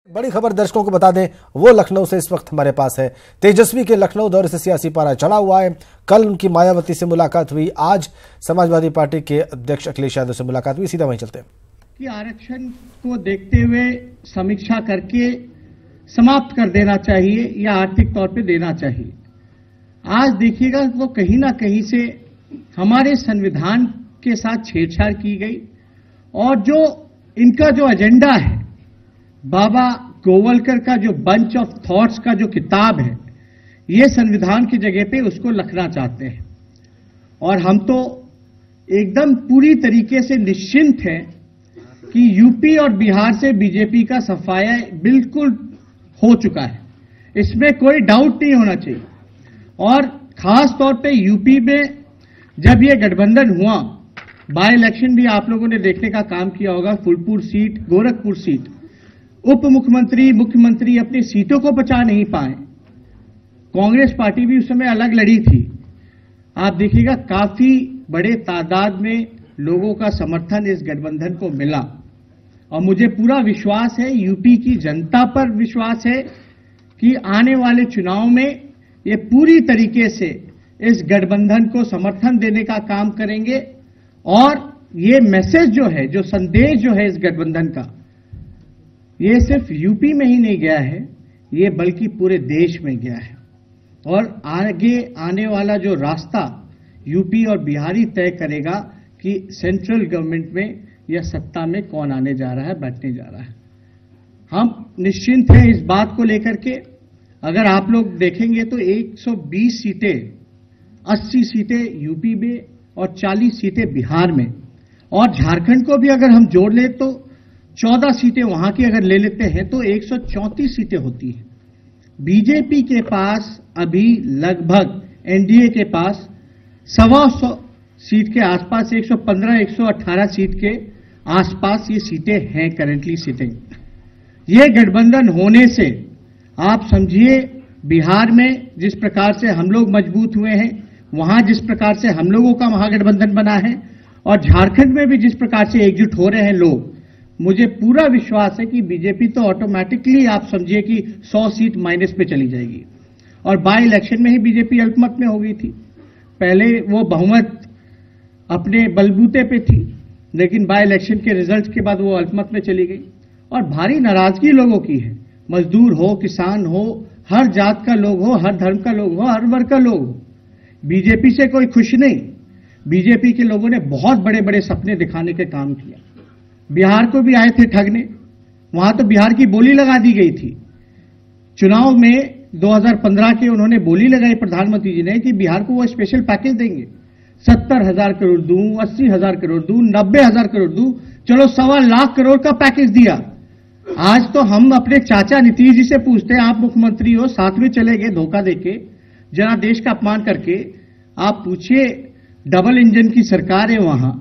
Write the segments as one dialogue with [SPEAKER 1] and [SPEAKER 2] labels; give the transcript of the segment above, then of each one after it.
[SPEAKER 1] बड़ी खबर दर्शकों को बता दें, वो लखनऊ से इस वक्त हमारे पास है। तेजस्वी के लखनऊ दौरे से सियासी पारा चढ़ा हुआ है। कल उनकी मायावती से मुलाकात हुई, आज समाजवादी पार्टी के अध्यक्ष अखिलेश यादव से मुलाकात हुई। सीधा वहीं चलते हैं
[SPEAKER 2] कि आरक्षण को देखते हुए समीक्षा करके समाप्त कर देना चाहिए या आर्थिक तौर पे देना चाहिए। आज देखिएगा तो कहीं ना कहीं से हमारे संविधान के साथ छेड़छाड़ की गई और जो इनका जो एजेंडा है, बाबा गोवलकर का जो बंच ऑफ थॉट्स का जो किताब है, ये संविधान की जगह पे उसको लिखना चाहते हैं। और हम तो एकदम पूरी तरीके से निश्चिंत हैं कि यूपी और बिहार से बीजेपी का सफाया बिल्कुल हो चुका है, इसमें कोई डाउट नहीं होना चाहिए। और खास तौर पे यूपी में जब ये गठबंधन हुआ, बाय इलेक्शन भी आप लोगों ने देखने का काम किया होगा, फूलपुर सीट, गोरखपुर सीट, उप मुख्यमंत्री, मुख्यमंत्री अपनी सीटों को बचा नहीं पाए। कांग्रेस पार्टी भी उस समय अलग लड़ी थी। आप देखिएगा काफी बड़े तादाद में लोगों का समर्थन इस गठबंधन को मिला और मुझे पूरा विश्वास है, यूपी की जनता पर विश्वास है कि आने वाले चुनाव में ये पूरी तरीके से इस गठबंधन को समर्थन देने का काम करेंगे। और ये मैसेज जो है, जो संदेश जो है इस गठबंधन का, ये सिर्फ यूपी में ही नहीं गया है, ये बल्कि पूरे देश में गया है। और आगे आने वाला जो रास्ता यूपी और बिहार ही तय करेगा कि सेंट्रल गवर्नमेंट में या सत्ता में कौन आने जा रहा है, बैठने जा रहा है। हम निश्चिंत हैं इस बात को लेकर के। अगर आप लोग देखेंगे तो 120 सीटें, 80 सीटें यूपी में और 40 सीटें बिहार में, और झारखंड को भी अगर हम जोड़ ले तो 14 सीटें वहां की अगर ले लेते हैं तो 134 सीटें होती हैं। बीजेपी के पास अभी लगभग, एनडीए के पास 125 सीट के आसपास, 115-118 सीट के आसपास ये सीटें हैं करेंटली सिटिंग। ये गठबंधन होने से आप समझिए, बिहार में जिस प्रकार से हम लोग मजबूत हुए हैं, वहां जिस प्रकार से हम लोगों का महागठबंधन बना है, और झारखंड में भी जिस प्रकार से एकजुट हो रहे हैं लोग, मुझे पूरा विश्वास है कि बीजेपी तो ऑटोमेटिकली आप समझिए कि 100 सीट माइनस पे चली जाएगी। और बाय इलेक्शन में ही बीजेपी अल्पमत में हो गई थी। पहले वो बहुमत अपने बलबूते पे थी, लेकिन बाय इलेक्शन के रिजल्ट के बाद वो अल्पमत में चली गई और भारी नाराजगी लोगों की है। मजदूर हो, किसान हो, हर जात का लोग हो, हर धर्म का लोग हो, हर वर्ग का लोग हो, बीजेपी से कोई खुश नहीं। बीजेपी के लोगों ने बहुत बड़े बड़े सपने दिखाने के काम किया। बिहार को भी आए थे ठगने, वहां तो बिहार की बोली लगा दी गई थी। चुनाव में 2015 के उन्होंने बोली लगाई प्रधानमंत्री जी ने कि बिहार को वो स्पेशल पैकेज देंगे, 70,000 करोड़ दूं, 80,000 करोड़ दूं, 90,000 करोड़ दूं, चलो 1.25 लाख करोड़ का पैकेज दिया। आज तो हम अपने चाचा नीतीश जी से पूछते हैं, आप मुख्यमंत्री हो, साथ में चले गए धोखा देके, जनादेश का अपमान करके। आप पूछिए, डबल इंजन की सरकार है वहां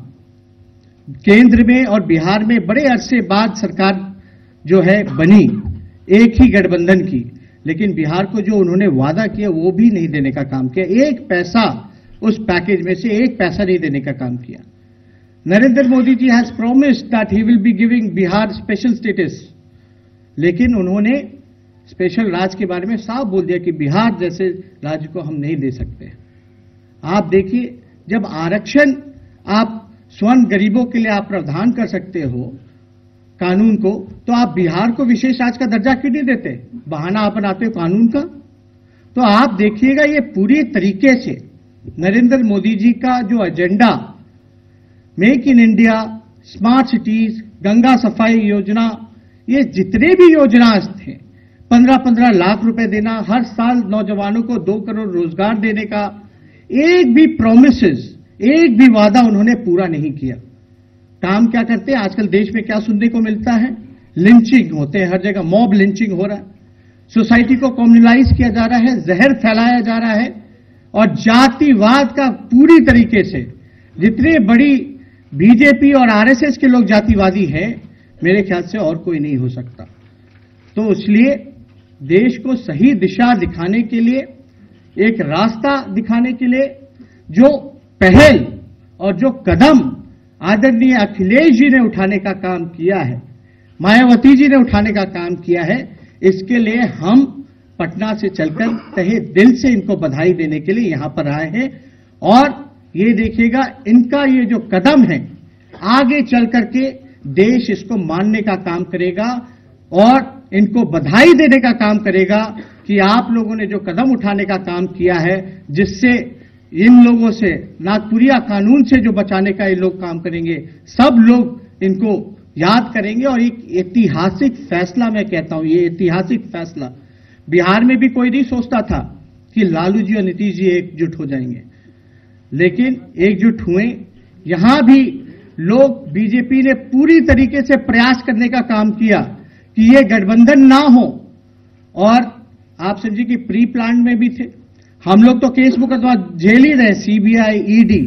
[SPEAKER 2] केंद्र में और बिहार में, बड़े अरसे बाद सरकार जो है बनी एक ही गठबंधन की, लेकिन बिहार को जो उन्होंने वादा किया वो भी नहीं देने का काम किया। एक पैसा उस पैकेज में से एक पैसा नहीं देने का काम किया। Narendra Modi ji has promised that he will be giving Bihar special status, लेकिन उन्होंने स्पेशल राज्य के बारे में साफ बोल दिया कि बिहार जैसे राज्य को हम नहीं दे सकते। आप देखिए, जब आरक्षण आप स्वर्ण गरीबों के लिए आप प्रावधान कर सकते हो कानून को, तो आप बिहार को विशेष राज्य का दर्जा क्यों नहीं देते? बहाना आप बनाते हो कानून का। तो आप देखिएगा, ये पूरी तरीके से नरेंद्र मोदी जी का जो agenda, make in India, smart cities, Ganga सफाई योजना, ये जितने भी योजना थे, 15-15 लाख रुपए देना, हर साल नौजवानों को 2 करोड़ रोजगार देने का, एक भी प्रोमिसेस, एक भी वादा उन्होंने पूरा नहीं किया। काम क्या करते हैं आजकल देश में? क्या सुनने को मिलता है? लिंचिंग होते हैं हर जगह, मॉब लिंचिंग हो रहा है, सोसाइटी को कम्युनलाइज किया जा रहा है, जहर फैलाया जा रहा है, और जातिवाद का पूरी तरीके से, जितने बड़ी बीजेपी और आरएसएस के लोग जातिवादी हैं, मेरे ख्याल से और कोई नहीं हो सकता। तो इसलिए देश को सही दिशा दिखाने के लिए, एक रास्ता दिखाने के लिए जो पहल और जो कदम आदरणीय अखिलेश जी ने उठाने का काम किया है, मायावती जी ने उठाने का काम किया है, इसके लिए हम पटना से चलकर तहे दिल से इनको बधाई देने के लिए यहां पर आए हैं। और ये देखिएगा, इनका ये जो कदम है आगे चल करके देश इसको मानने का काम करेगा और इनको बधाई देने का काम करेगा कि आप लोगों ने जो कदम उठाने का काम किया है, जिससे इन लोगों से नागपुरिया कानून से जो बचाने का ये लोग काम करेंगे, सब लोग इनको याद करेंगे। और एक ऐतिहासिक फैसला, मैं कहता हूं ये ऐतिहासिक फैसला, बिहार में भी कोई नहीं सोचता था कि लालू जी और नीतीश जी एकजुट हो जाएंगे, लेकिन एकजुट हुए। यहां भी लोग, बीजेपी ने पूरी तरीके से प्रयास करने का काम किया कि ये गठबंधन ना हो। और आप समझिए कि प्री प्लान में भी थे, हम लोग तो केस मुकदमा झेल ही रहे, सीबीआई, ईडी,